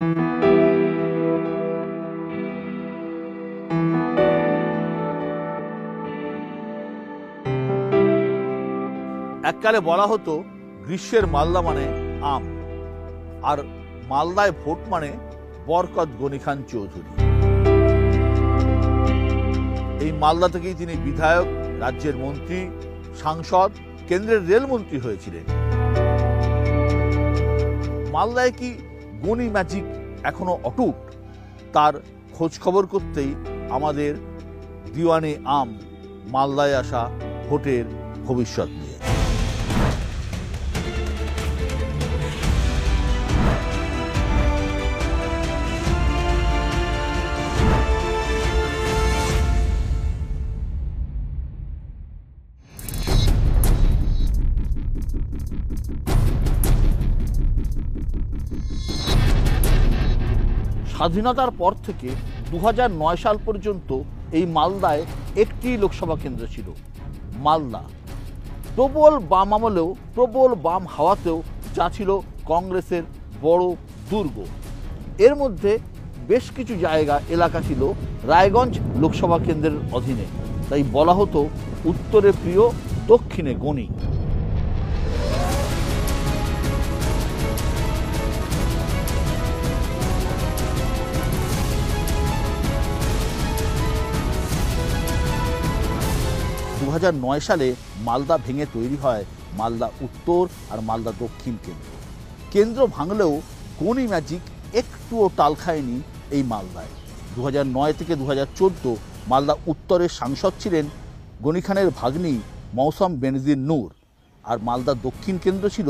এককালে বলা হতো গ্রীষ্মের মালদা মানে আম, আর মালদায় ভোট মানে বরকত গনি খান চৌধুরী। এই মালদা থেকেই তিনি বিধায়ক, রাজ্যের মন্ত্রী, সাংসদ, কেন্দ্রের রেলমন্ত্রী হয়েছিলেন। মালদায় কি গনি ম্যাজিক এখনো অটুট? তার খোঁজ খবর করতেই আমাদের দিওয়ানে আম মালদায় আসা ভোটের ভবিষ্যৎ নিয়ে। স্বাধীনতার পর থেকে 2009 সাল পর্যন্ত এই মালদায় একটি লোকসভা কেন্দ্র ছিল, মালদা। প্রবল বাম আমলেও, প্রবল বাম হাওয়াতেও যা ছিল কংগ্রেসের বড় দুর্গ। এর মধ্যে বেশ কিছু জায়গা, এলাকা ছিল রায়গঞ্জ লোকসভা কেন্দ্রের অধীনে। তাই বলা হতো উত্তরে প্রিয়, দক্ষিণে গনি। সালে মালদা ভেঙে তৈরি হয় মালদা উত্তর আর মালদা দক্ষিণ কেন্দ্র। কেন্দ্র ভাঙলেও গনি ম্যাজিক একটুও টাল খায়নি এই মালদায়। 2009 থেকে 2014 মালদা উত্তরের সাংসদ ছিলেন গনি খানের ভাগ্নি মৌসম বেনজির নূর, আর মালদা দক্ষিণ কেন্দ্র ছিল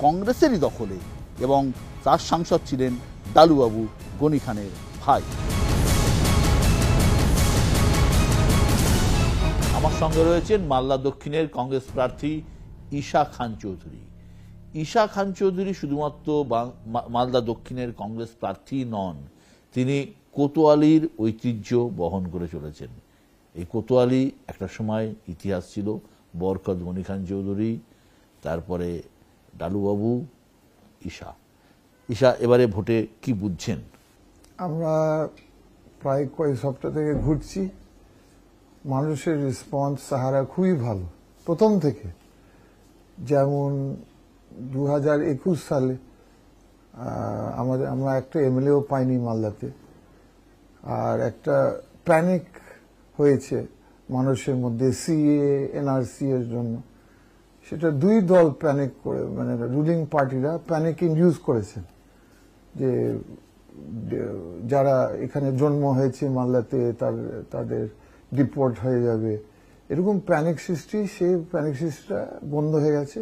কংগ্রেসেরই দখলে এবং তার সাংসদ ছিলেন ডালুবাবু, গনি খানের ভাই। আমার সঙ্গে রয়েছেন মালদা দক্ষিণের কংগ্রেস প্রার্থী ঈশা খান চৌধুরী। ঈশা খান চৌধুরী শুধুমাত্র মালদা দক্ষিণের কংগ্রেস প্রার্থী নন, তিনি কোতোয়ালির ঐতিহ্য বহন করে চলেছেন। এই কোতোয়ালি একটা সময় ইতিহাস ছিল, বরকত গনি খান চৌধুরী, তারপরে ডালুবাবু, ঈশা। ঈশা, এবারে ভোটে কি বুঝছেন? আমরা প্রায় কয়েক সপ্তাহ থেকে ঘুরছি, মানুষের রেসপন্স সাহারা খুবই ভালো প্রথম থেকে। যেমন 2021 সালে আমরা একটা এমএলএও পাইনি মালদাতে, আর একটা প্যানিক হয়েছে মানুষের মধ্যে সিএ এনআরসি এর জন্য। সেটা দুই দল প্যানিক করে, মানে রুলিং পার্টিরা প্যানিক ইনডিউস করেছেন যে যারা এখানে জন্ম হয়েছে মালদাতে তাদের ডিপোর্ট হয়ে যাবে, এরকম প্যানিক সৃষ্টি। সেই প্যানিক সৃষ্টিটা বন্ধ হয়ে গেছে।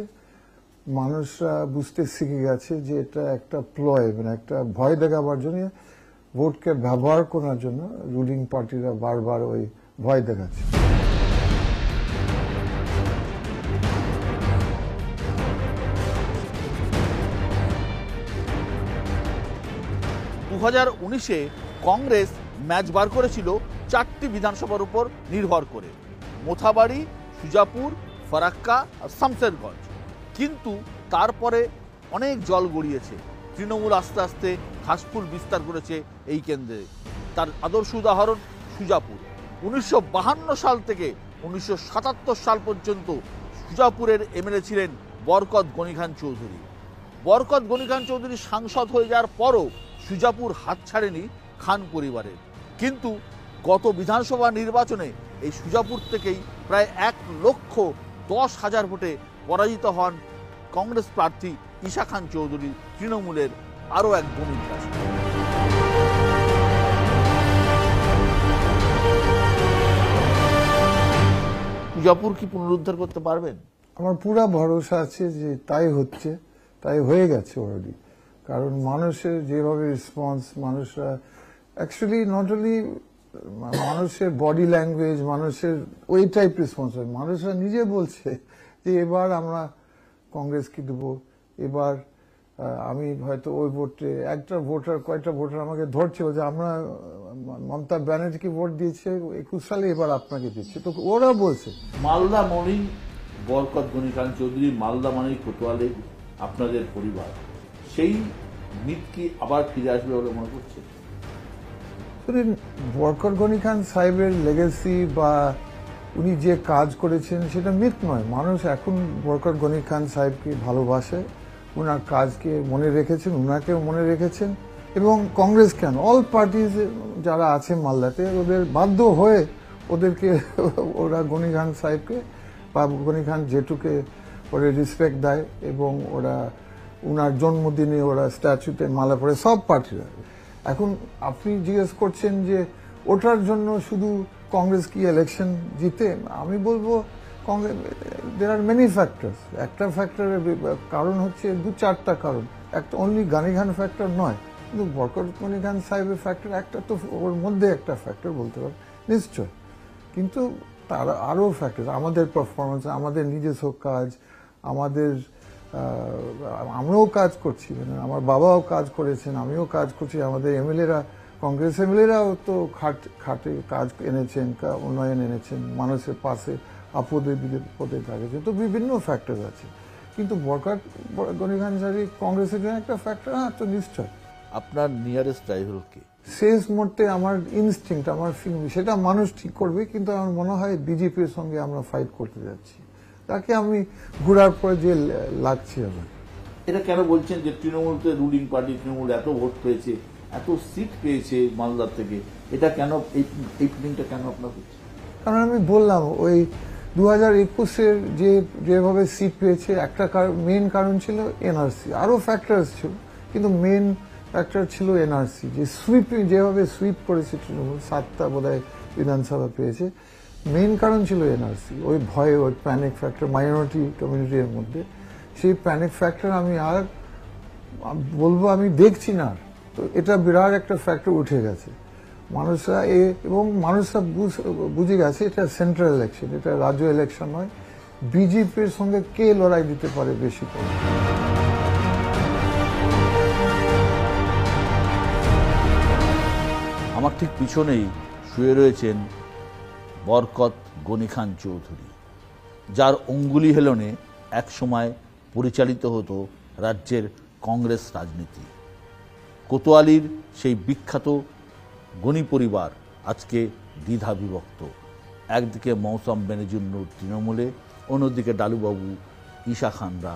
মানুষরা বুঝতে শিখে গেছে যে এটা একটা প্লয়, মানে একটা ভয় দেখাবার জন্য, ভোটকে ব্যবহার করার জন্য রুলিং পার্টিরা বারবার ওই ভয় দেখাচ্ছে। কংগ্রেস ম্যাচ বার করেছিল 4টি বিধানসভার উপর নির্ভর করে, মোথাবাড়ি, সুজাপুর, ফারাক্কা আর শামসেরগঞ্জ। কিন্তু তারপরে অনেক জল গড়িয়েছে, তৃণমূল আস্তে আস্তে ঘাসফুল বিস্তার করেছে এই কেন্দ্রে। তার আদর্শ উদাহরণ সুজাপুর। 1952 সাল থেকে 1977 সাল পর্যন্ত সুজাপুরের এমএলএ ছিলেন বরকত গনি খান চৌধুরী। বরকত গনি খান চৌধুরী সাংসদ হয়ে যাওয়ার পরও সুজাপুর হাত ছাড়েনি খান পরিবারের। কিন্তু গত বিধানসভা নির্বাচনে এই সুজাপুর থেকেই প্রায় 1,10,000 ভোটে পরাজিত হন কংগ্রেস প্রার্থী ঈশা খান চৌধুরী, তৃণমূলের আরও এক বণিক রাশি। সুজাপুর কি পুনরুদ্ধার করতে পারবেন? আমার পুরা ভরসা আছে যে তাই হচ্ছে, তাই হয়ে গেছে অলরেডি। কারণ মানুষের যেভাবে রেসপন্স, মানুষরা অ্যাকচুয়ালি নট অনলি মানুষের বডি ল্যাঙ্গুয়েজ, মানুষের ওই টাইপ রেসপন্স হয়। মানুষরা নিজে বলছে যে এবার আমরা কংগ্রেসকে দেবো, এবার আমি হয়তো ওই ভোটে কয়েকটা ভোটার আমাকে ধরছে যে আমরা মমতা ব্যানার্জিকে ভোট দিয়েছে 21 সালে, এবার আপনাকে দিচ্ছে। তো ওরা বলছে মালদা মনেই বরকত গনি খান চৌধুরী, মালদা মানেই কোতোয়ালি আপনাদের পরিবার। সেই মিথ কি আবার ফিরে আসবে বলে মনে করছে? বরকত গনি খান সাহেবের লেগেসি বা উনি যে কাজ করেছেন সেটা মিথ নয়। মানুষ এখন বরকত গনি খান সাহেবকে ভালোবাসে, ওনার কাজকে মনে রেখেছেন, ওনাকেও মনে রেখেছেন। এবং কংগ্রেস কেন, অল পার্টিজ যারা আছে মালদাতে, ওদের বাধ্য হয়ে ওদেরকে ওরা গনি খান সাহেবকে বা গনি খান জেঠুকে ওরা রেসপেক্ট দেয় এবং ওরা ওনার জন্মদিনে ওরা স্ট্যাচুতে মালা পরে, সব পার্টিরা। এখন আপনি জিজ্ঞেস করছেন যে ওটার জন্য শুধু কংগ্রেস কি ইলেকশন জিতে? আমি বলবো দের আর মেনি ফ্যাক্টরস। একটা ফ্যাক্টরের কারণ হচ্ছে 2-4টা কারণ, একটা অনলি গনি খান ফ্যাক্টর নয়, কিন্তু বরকত গনি খান সাহেবের ফ্যাক্টর একটা, তো ওর মধ্যে একটা ফ্যাক্টর বলতে পারেন নিশ্চয়। কিন্তু তার আরও ফ্যাক্টর, আমাদের পারফরমেন্স, আমাদের নিজস্ব কাজ, আমাদের আমরাও কাজ করছি, মানে আমার বাবাও কাজ করেছেন, আমিও কাজ করছি, আমাদের এমএলএরা, কংগ্রেস এমএলএরাও তো খাটে কাজ এনেছেন, উন্নয়ন এনেছেন, মানুষের পাশে আপদে বিপদে থাকেছেন, তো বিভিন্ন ফ্যাক্টর আছে। কিন্তু বরকত গনি খান সাহেব কংগ্রেসের জন্য একটা ফ্যাক্টর, হ্যাঁ তো নিশ্চয়। আপনার নিয়ারেস্ট রাইভাল কে? শেষ মুহূর্তে আমার ইনস্টিংক্ট, আমার ফিলিং, সেটা মানুষ ঠিক করবে, কিন্তু আমার মনে হয় বিজেপির সঙ্গে আমরা ফাইট করতে যাচ্ছি, তাকে আমি ঘোরার পরে যে লাগছে আমার। এটা কেন বলছেন যে তৃণমূলতে রুলিং পার্টি, তৃণমূল এত ভোট পেয়েছে, এত সিট পেয়েছে মালদার থেকে, এটা কেন, এই ফিলিংটা কেন আপনার হচ্ছে? কারণ আমি বললাম ওই 2021-এর যেভাবে সিট পেয়েছে, একটা মেইন কারণ ছিল এনআরসি, আরো ফ্যাক্টরস ছিল, কিন্তু মেইন ফ্যাক্টর ছিল এনআরসি। যে যেভাবে সুইপ করেছে তৃণমূল, 7টা বোধহয় বিধানসভা পেয়েছে, মেইন কারণ ছিল এনআরসি। ওই ভয়ে, ওই প্যানিক ফ্যাক্টর মাইনরিটি কমিউনিটির মধ্যে, সেই প্যানিক ফ্যাক্টর আমি আর বলবো আমি দেখছি না। তো এটা বিরাট একটা ফ্যাক্টর উঠে গেছে মানুষরা, এবং মানুষরা বুঝে গেছে এটা সেন্ট্রাল ইলেকশন, এটা রাজ্য ইলেকশন নয়। বিজেপির সঙ্গে কে লড়াই দিতে পারে বেশি করে? আমার ঠিক পিছনেই শুয়ে রয়েছেন বরকত গনি খান চৌধুরী, যার অঙ্গুলি হেলনে একসময় পরিচালিত হতো রাজ্যের কংগ্রেস রাজনীতি। কোতোয়ালির সেই বিখ্যাত গনি পরিবার আজকে দ্বিধা বিভক্ত। একদিকে মৌসম বেনজির তৃণমূলে, অন্যদিকে ডালুবাবু, ঈশা খানরা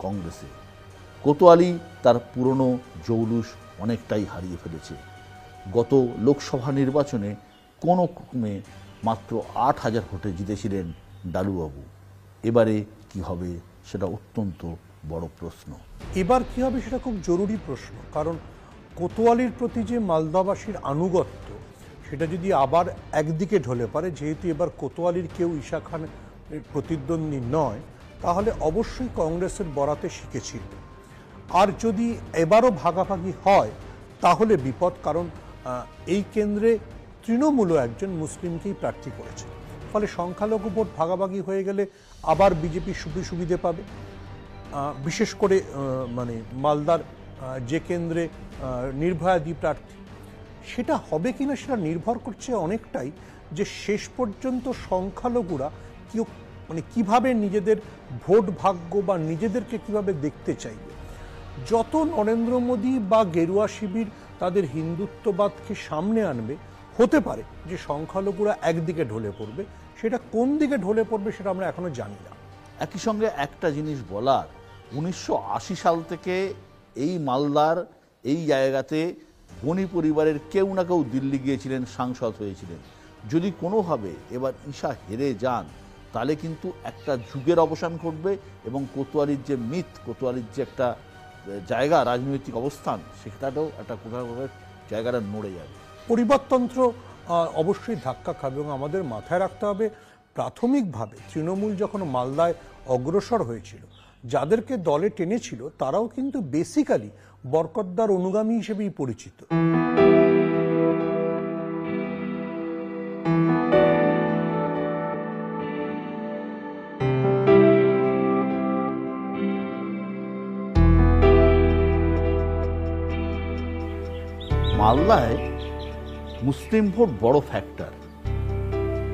কংগ্রেসে। কোতোয়ালি তার পুরনো জৌলুস অনেকটাই হারিয়ে ফেলেছে। গত লোকসভা নির্বাচনে কোনো ক্রমে মাত্র 8,000 ভোটে জিতেছিলেন ডালুবাবু। এবারে কি হবে সেটা অত্যন্ত বড় প্রশ্ন। এবার কি হবে সেটা খুব জরুরি প্রশ্ন, কারণ কোতোয়ালির প্রতি যে মালদাবাসীর আনুগত্য, সেটা যদি আবার একদিকে ঢলে পড়ে, যেহেতু এবার কোতোয়ালির কেউ ঈশা খানের প্রতিদ্বন্দ্বী নয়, তাহলে অবশ্যই কংগ্রেসের বরাতে শিখেছিল। আর যদি এবারও ভাগাভাগি হয় তাহলে বিপদ, কারণ এই কেন্দ্রে তৃণমূলও একজন মুসলিমকেই প্রার্থী করেছে, ফলে সংখ্যালঘু ভোট ভাগাভাগি হয়ে গেলে আবার বিজেপি সুবিধে পাবে। বিশেষ করে মানে মালদার যে কেন্দ্রে নির্ভয়াদি প্রার্থী, সেটা হবে কিনা সেটা নির্ভর করছে অনেকটাই যে শেষ পর্যন্ত সংখ্যালঘুরা মানে কিভাবে নিজেদের ভোট ভাগ্য বা নিজেদেরকে কিভাবে দেখতে চাইবে। যত নরেন্দ্র মোদী বা গেরুয়া শিবির তাদের হিন্দুত্ববাদকে সামনে আনবে, হতে পারে যে সংখ্যালঘুরা একদিকে ঢলে পড়বে। সেটা কোন দিকে ঢলে পড়বে সেটা আমরা এখনো জানি না। একই সঙ্গে একটা জিনিস বলার, 1980 সাল থেকে এই মালদার এই জায়গাতে গনি পরিবারের কেউ না কেউ দিল্লি গিয়েছিলেন, সাংসদ হয়েছিলেন। যদি কোনোভাবে এবার ঈশা হেরে যান, তাহলে কিন্তু একটা যুগের অবসান ঘটবে এবং কোতোয়ালির যে মিথ, কোতোয়ালির যে একটা জায়গা, রাজনৈতিক অবস্থান, সেটাও একটা কোথাও জায়গাটা নড়ে যাবে। পরিবারতন্ত্র অবশ্যই ধাক্কা খাবে এবং আমাদের মাথায় রাখতে হবে, প্রাথমিকভাবে তৃণমূল যখন মালদায় অগ্রসর হয়েছিল, যাদেরকে দলে টেনেছিল তারাও কিন্তু বেসিক্যালি বরকতদার অনুগামী হিসেবেই পরিচিত। মালদায় মুসলিম ভোট বড় ফ্যাক্টর,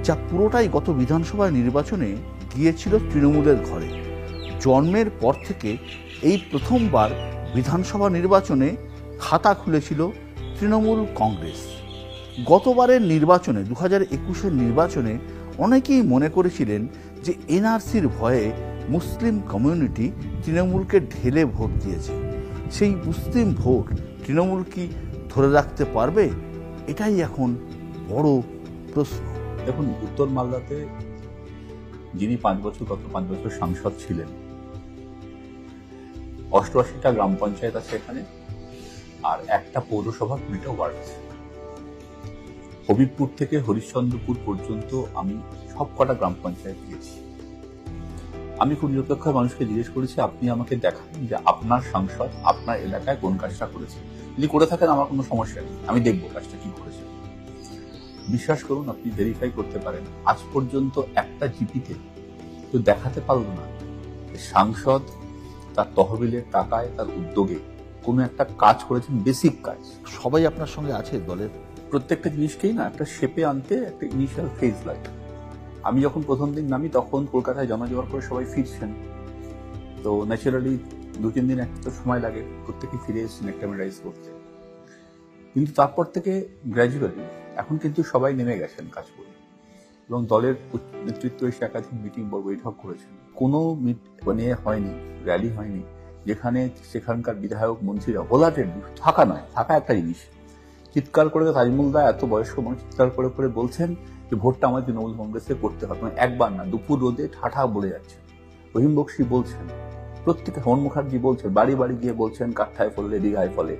যা পুরোটাই গত বিধানসভা নির্বাচনে গিয়েছিল তৃণমূলের ঘরে। জন্মের পর থেকে এই প্রথমবার বিধানসভা নির্বাচনে খাতা খুলেছিল তৃণমূল কংগ্রেস। গতবারের নির্বাচনে 2021-এর নির্বাচনে অনেকেই মনে করেছিলেন যে এনআরসির ভয়ে মুসলিম কমিউনিটি তৃণমূলকে ঢেলে ভোট দিয়েছে। সেই মুসলিম ভোট তৃণমূল কি ধরে রাখতে পারবে? এটাই এখন বড় প্রশ্ন। দেখুন, উত্তর মালদাতে যিনি গত 5 বছর সাংসদ ছিলেন, 88টা গ্রাম পঞ্চায়েত আছে এখানে, আর একটা পৌরসভা, 2টা ওয়ার্ড আছে। হবিবপুর থেকে হরিশ্চন্দ্রপুর পর্যন্ত আমি সব কটা গ্রাম পঞ্চায়েত গিয়েছি। আমি খুব নিরপেক্ষ মানুষকে জিজ্ঞেস করেছি, আপনি আমাকে দেখান যে আপনার সাংসদ আপনার এলাকায় কোন কাজটা করেছে। যদি করে থাকেন আমার কোনো সমস্যা নেই, আমি দেখবো কাজটা কি করেছে। বিশ্বাস করুন, আপনি ভেরিফাই করতে পারেন, আজ পর্যন্ত একটা জিপিতে কেউ দেখাতে পারলো না সাংসদ তার তহবিলের টাকায়, তার উদ্যোগে কোনো একটা কাজ করেছেন, বেসিক কাজ। সবাই আপনার সঙ্গে আছে দলের? প্রত্যেকটা জিনিসকেই না একটা শেপে আনতে একটা ইনিশিয়াল ফেজ লাগে। আমি যখন প্রথম দিন নামি তখন কলকাতায় জমা জোয়ার করে সবাই ফিরছেন, তো ন্যাচারালি 2-3 দিন একটা তো সময় লাগে, প্রত্যেকে ফিরে এসেছেন অ্যাক্লিমেটাইজ করতে। কিন্তু তারপর থেকে গ্র্যাজুয়ালি এখন কিন্তু সবাই নেমে গেছেন কাজ করে, এবং দলের নেতৃত্ব এসে একাধিক মিটিং বৈঠক করেছেন। কোনো হয়নি, র্যালি হয়নি যেখানে সেখানকার বিধায়ক মন্ত্রীরা হোলাটেড থাকা নয়, থাকা একটা জিনিস, চিৎকার করে তাজমুল দা এত বয়স্ক মানুষ চিৎকার করে করে বলছেন যে ভোটটা আমাদের তৃণমূল কংগ্রেসে করতে হবে। মানে একবার না, দুপুর রোদে ঠাঠা বলে যাচ্ছেন। রহিম বক্সি বলছেন, প্রত্যেকে, হোমন মুখার্জি বলছেন, বাড়ি বাড়ি গিয়ে বলছেন কাঠায় ফলে দীঘায় ফলে।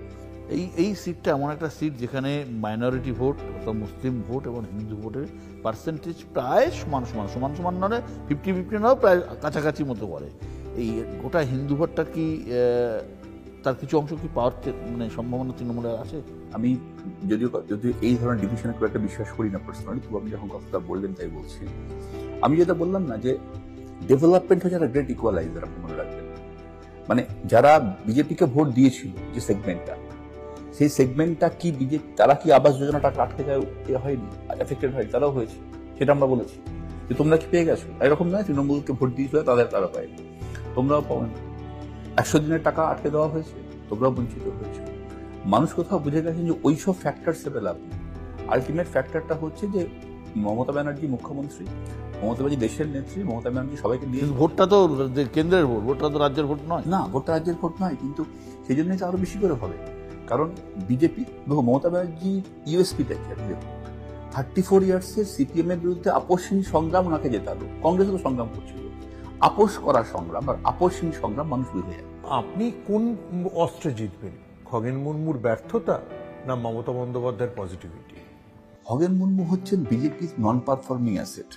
এই সিটটা এমন একটা সিট যেখানে মাইনরিটি ভোট অর্থাৎ মুসলিম ভোট এবং হিন্দু ভোটের পার্সেন্টেজ প্রায় সমান নয়, 50-50 নয়, প্রায় কাছাকাছি মতো করে। এই গোটা হিন্দু ভোটটা কি তার কিছু অংশ কি পাওয়ার মানে সম্ভাবনা তৃণমূলের আছে? আমি যদিও এই ধরনের ডিভিশনে খুব একটা বিশ্বাস করি না পার্সোনালি, তবু আপনি যখন কথাটা বললেন তাই বলছি। আমি যেটা বললাম না, যে ডেভেলপমেন্ট হচ্ছে একটা গ্রেট ইকুয়ালাইজার, আপনি মনে রাখবেন। মানে যারা বিজেপিকে ভোট দিয়েছিল, যে সেগমেন্টটা, সেই সেগমেন্টটা কি বিজেপি, তারা কি আবাস যোজনাটা আটকে যায় হয়নি, এফেক্টেড হয়, তারাও হয়েছে, সেটা আমরা বলেছি যে তোমরা কি পেয়ে গেছো। এরকম নয় তৃণমূলকে ভোট দিয়েছিল তারা পায়নি, তোমরাও পাওনি। 100 দিনের টাকা আটকে দেওয়া হয়েছে, তোমরাও বঞ্চিত হয়েছে। মানুষ কোথাও বুঝে গেছেন যে ওইসব ফ্যাক্টরসে লাভ নেই। আলটিমেট ফ্যাক্টরটা হচ্ছে যে মমতা ব্যানার্জি মুখ্যমন্ত্রী, মমতা ব্যানার্জি দেশের নেত্রী, মমতা ব্যানার্জি সবাইকে দিয়ে। ভোটটা তো কেন্দ্রের ভোট, ভোটটা তো রাজ্যের ভোট নয়। না, ভোটটা রাজ্যের ভোট নয়, কিন্তু সেই জন্যই তো আরো বেশি করে হবে। কারণ বিজেপি, দেখো মমতা ব্যানার্জি ইউএসপিটা কি, 34 ইয়ার্সের সিপিএম এর বিরুদ্ধে আপোষহীন সংগ্রাম ওনাকে জেতালো। কংগ্রেস তো সংগ্রাম করছিল, আপোষ করার সংগ্রাম আর আপোষহীন সংগ্রাম মানুষ বুঝে যায়। আপনি কোন অস্ত্রে জিতবেন? খগেন মুর্মুর ব্যর্থতা না মমতা বন্দ্যোপাধ্যায়ের পজিটিভিটি? খগেন মুর্মু হচ্ছেন বিজেপির নন পারফর্মিং অ্যাসেট।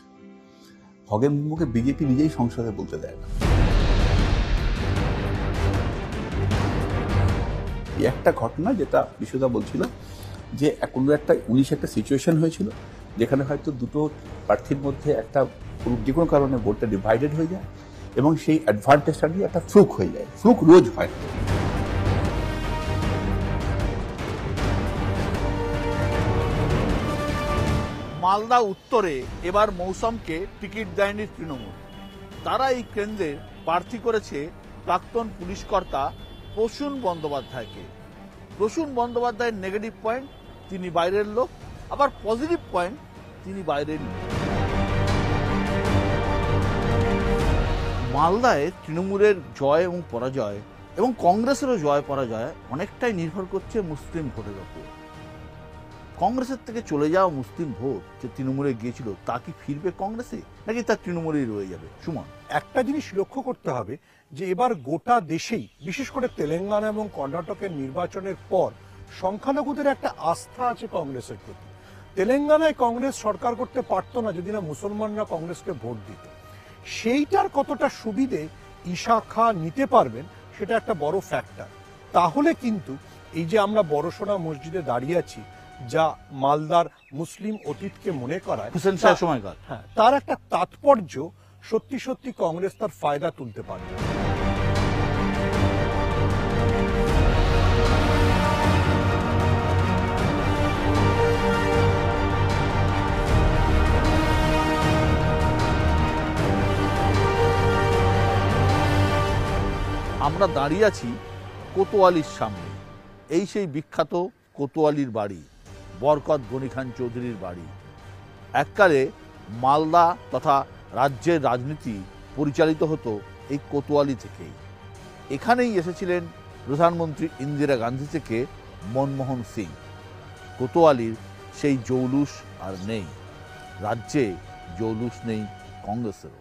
খগেন মুর্মুকে বিজেপি নিজেই সংসদে বলতে দেয় না। একটা ঘটনা যেটা বিশ্বদা বলছিল, যে কোনো একটা 19 একটা সিচুয়েশন হয়েছিল যেখানে হয়তো দুটো প্রার্থীর মধ্যে একটা যে কোনো কারণে ভোটটা ডিভাইডেড হয়ে যায়, এবং সেই অ্যাডভান্টেজটা নিয়ে একটা ফ্লুক হয়ে যায়। ফ্লুক রোজ হয়। মালদা উত্তরে এবার মৌসুমকে টিকিট দেয়নি তৃণমূল। তারা এই কেন্দ্রে প্রার্থী করেছে প্রাক্তন পুলিশ কর্তা প্রসূন বন্দ্যোপাধ্যায়কে। প্রসূন বন্দ্যোপাধ্যায়ের নেগেটিভ পয়েন্ট, তিনি বাইরের লোক, আবার পজিটিভ পয়েন্ট, তিনি বাইরের লোক। মালদায় তৃণমূলের জয় এবং পরাজয় এবং কংগ্রেসেরও জয় পরাজয় অনেকটাই নির্ভর করছে মুসলিম ভোটের ওপর। কংগ্রেসের থেকে চলে যাওয়া মুসলিম ভোট যে তৃণমূলে গিয়েছিল, তা কি ফিরবে কংগ্রেসে, নাকি তার তৃণমূলেই রয়ে যাবে? সুমন, একটা জিনিস লক্ষ্য করতে হবে যে এবার গোটা দেশেই, বিশেষ করে তেলেঙ্গানা এবং কর্ণাটকের নির্বাচনের পর সংখ্যালঘুদের একটা আস্থা আছে কংগ্রেসের প্রতি। তেলেঙ্গানায় কংগ্রেস সরকার করতে পারতো না যদি না মুসলমানরা কংগ্রেসকে ভোট দিত। সেইটার কতটা সুবিধে ঈশা খাঁ নিতে পারবেন সেটা একটা বড় ফ্যাক্টর। তাহলে কিন্তু এই যে আমরা বড়সড়া মসজিদে দাঁড়িয়ে আছি, যা মালদার মুসলিম অতীতকে মনে করায়, হুসেন শাহ সময়কার, হ্যাঁ, তার একটা তাৎপর্য সত্যি সত্যি কংগ্রেস তার ফায়দা তুলতে পারে। আমরা দাঁড়িয়ে আছি কোতোয়ালির সামনে। এই সেই বিখ্যাত কোতোয়ালির বাড়ি, বরকত গনি খান চৌধুরীর বাড়ি। এককালে মালদা তথা রাজ্যের রাজনীতি পরিচালিত হতো এই কোতোয়ালি থেকেই। এখানেই এসেছিলেন প্রধানমন্ত্রী ইন্দিরা গান্ধী থেকে মনমোহন সিং। কোতোয়ালির সেই জৌলুস আর নেই, রাজ্যে জৌলুস নেই কংগ্রেসেরও।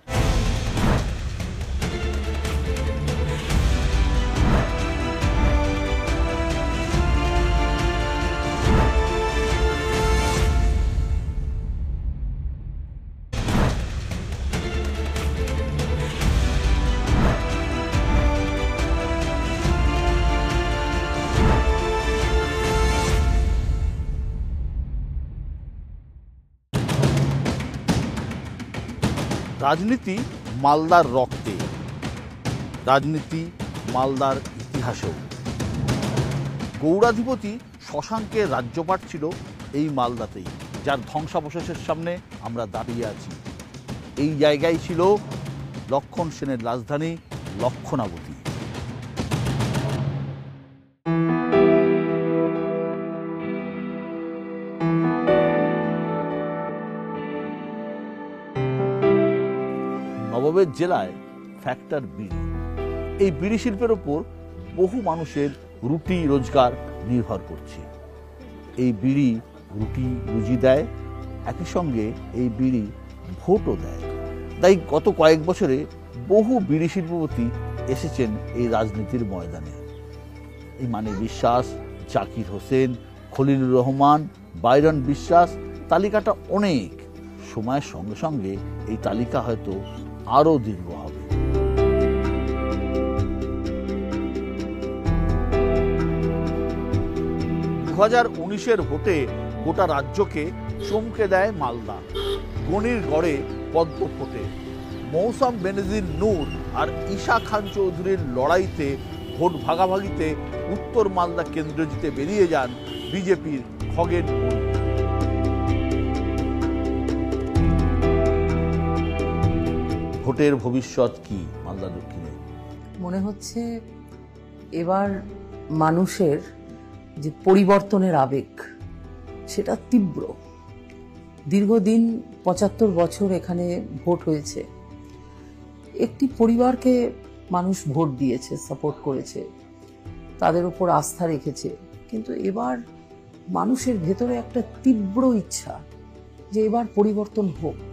রাজনীতি মালদার রক্তে, রাজনীতি মালদার ইতিহাসেও। গৌড়াধিপতি শশাঙ্কের রাজ্যপাট ছিল এই মালদাতেই, যার ধ্বংসাবশেষের সামনে আমরা দাঁড়িয়ে আছি। এই জায়গায় ছিল লক্ষণ সেনের রাজধানী লক্ষণাবতী। নবাবের জেলায় ফ্যাক্টর বিড়ি। এই বিড়ি শিল্পের ওপর বহু মানুষের রুটি রোজগার নির্ভর করছে। এই বিড়ি রুটি রুজি দেয়, একই সঙ্গে এই বিড়ি ভোটও দেয়। তাই গত কয়েক বছরে বহু বিড়ি শিল্পপতি এসেছেন এই রাজনীতির ময়দানে। এই মানি বিশ্বাস, জাকির হোসেন, খলিলুর রহমান, বাইরন বিশ্বাস, তালিকাটা অনেক। সময়ের সঙ্গে সঙ্গে এই তালিকা হয়তো আরও দীর্ঘ হবে। 2019-এর ভোটে গোটা রাজ্যকে চমকে দেয় মালদা। গনির গড়ে পদ্ম ফোটে। মৌসাম বেনজির নূর আর ঈশা খান চৌধুরীর লড়াইতে ভোট ভাগাভাগিতে উত্তর মালদা কেন্দ্র জিতে বেরিয়ে যান বিজেপির খগেন মুর্মু। ভোটের ভবিষ্যৎ কি মালদা দক্ষিণে? মনে হচ্ছে এবার মানুষের যে পরিবর্তনের আবেগ সেটা তীব্র। দীর্ঘদিন 75 বছর এখানে ভোট হয়েছে, একটি পরিবারকে মানুষ ভোট দিয়েছে, সাপোর্ট করেছে, তাদের উপর আস্থা রেখেছে। কিন্তু এবার মানুষের ভেতরে একটা তীব্র ইচ্ছা যে এবার পরিবর্তন হোক।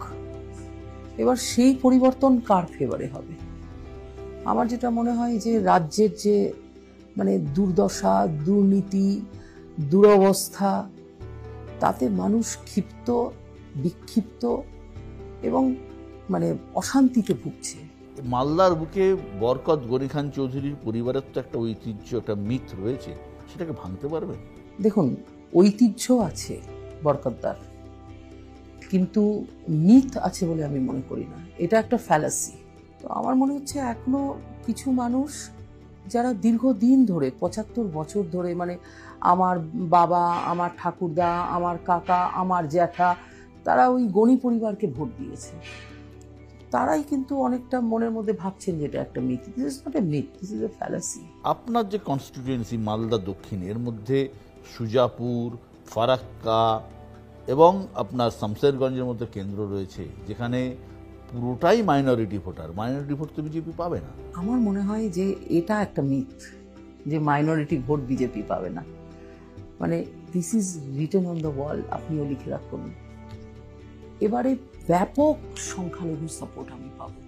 এবার সেই পরিবর্তন কার ফেভারে হবে? আমার যেটা মনে হয় যে রাজ্যের যে দুর্দশা, দুর্নীতি, দুরবস্থা, তাতে মানুষ ক্ষিপ্ত, বিক্ষিপ্ত এবং অশান্তিতে ভুগছে। মালদার বুকে বরকত গনি খান চৌধুরীর পরিবারের তো একটা ঐতিহ্য, একটা মিথ রয়েছে, সেটাকে ভাঙতে পারবে? দেখুন, ঐতিহ্য আছে বরকতদার, কিন্তু মিথ আছে বলে আমি মনে করি না। এটা একটা ফ্যালাসি। তো আমার মনে হচ্ছে এখনো কিছু মানুষ যারা দীর্ঘদিন ধরে 75 বছর ধরে আমার বাবা, আমার ঠাকুরদা, আমার কাকা, আমার জ্যাঠা, তারা ওই গনি পরিবারকে ভোট দিয়েছে। তারাই কিন্তু অনেকটা মনের মধ্যে ভাবছেন যে এটা একটা myth. This is not a myth, this is a fallacy. আপনার যে কনস্টিটিউয়েন্সি মালদা দক্ষিণ, এর মধ্যে সুজাপুর, ফারাক্কা এবং আপনার শামশেরগঞ্জের মধ্যে কেন্দ্র রয়েছে, যেখানে পুরোটাই মাইনরিটি ভোটার। মাইনরিটি ভোট তো বিজেপি পাবে না। আমার মনে হয় যে এটা একটা মিথ যে মাইনরিটি ভোট বিজেপি পাবে না। This is written on the wall, আপনিও লিখে রাখুন। এবারে ব্যাপক সংখ্যালঘু সাপোর্ট আমি পাবো।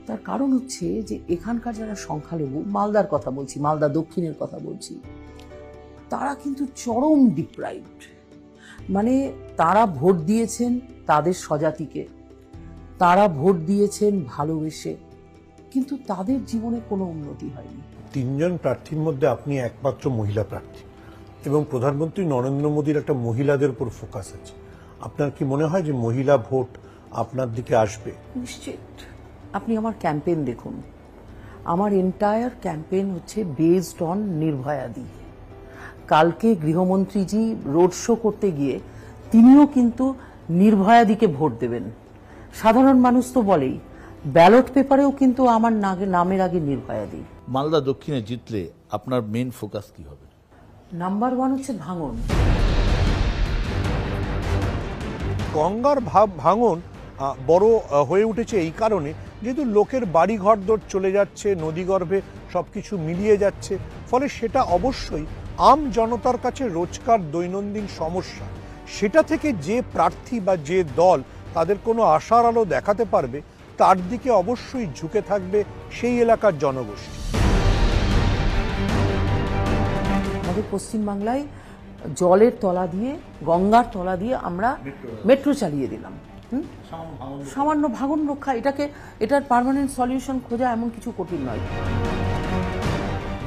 তার কারণ হচ্ছে যে এখানকার যারা সংখ্যালঘু, মালদার কথা বলছি, মালদা দক্ষিণের কথা বলছি, তারা কিন্তু চরম ডিপ্রাইভড। তারা ভোট দিয়েছেন তাদের স্বজাতিকে, তারা ভোট দিয়েছেন ভালোবেসে, কিন্তু তাদের জীবনে কোনো উন্নতি হয়নি। 3 জন প্রার্থীর মধ্যে আপনি একমাত্র মহিলা প্রার্থী এবং প্রধানমন্ত্রী নরেন্দ্র মোদীর একটা মহিলাদের উপর ফোকাস আছে। আপনার কি মনে হয় যে মহিলা ভোট আপনার দিকে আসবে? নিশ্চিত। আপনি আমার ক্যাম্পেইন দেখুন, আমার এন্টায়ার ক্যাম্পেইন হচ্ছে বেসড অন নির্ভয়াদি। কালকে গৃহমন্ত্রীজি রোড শো করতে গিয়ে তিনিও কিন্তু নির্ভয়াদিকে ভোট দেবেন। সাধারণ মানুষ তো বলেই, ব্যালট পেপারেও কিন্তু আমার নামের আগে নির্ভয়াদি। মালদা দক্ষিণে জিতলে আপনার মেন ফোকাস কি হবে? নাম্বার ওয়ান হচ্ছে ভাঙন। গঙ্গার ভাঙন বড় হয়ে উঠেছে এই কারণে, যেহেতু লোকের বাড়ি ঘরদোর চলে যাচ্ছে, নদীগর্ভে সবকিছু মিলিয়ে যাচ্ছে, ফলে সেটা অবশ্যই আম জনতার কাছে রোজকার দৈনন্দিন সমস্যা। সেটা থেকে যে প্রার্থী বা যে দল তাদের কোনো আশার আলো দেখাতে পারবে, তার দিকে অবশ্যই ঝুঁকে থাকবে সেই এলাকার জনগোষ্ঠী। আমাদের পশ্চিমবাংলায় জলের তলা দিয়ে, গঙ্গার তলা দিয়ে আমরা মেট্রো চালিয়ে দিলাম। সামান্য ভাঙন রক্ষা, এটার পার্মানেন্ট সলিউশন খোঁজা এমন কিছু কঠিন নয়।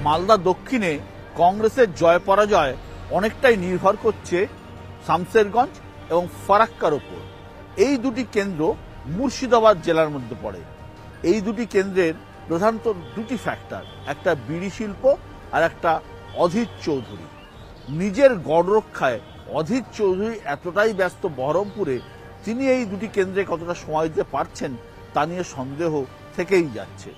মালদা দক্ষিণে কংগ্রেসের জয় পরাজয় অনেকটাই নির্ভর করছে শামসেরগঞ্জ এবং ফারাক্কার ওপর। এই দুটি কেন্দ্র মুর্শিদাবাদ জেলার মধ্যে পড়ে। এই দুটি কেন্দ্রের প্রধানত দুটি ফ্যাক্টর, একটা বিড়ি শিল্প আর একটা অধীর চৌধুরী। নিজের গড় রক্ষায় অধীর চৌধুরী এতটাই ব্যস্ত বহরমপুরে, তিনি এই দুটি কেন্দ্রে কতটা সময় দিতে পারছেন তা নিয়ে সন্দেহ থেকেই যাচ্ছে।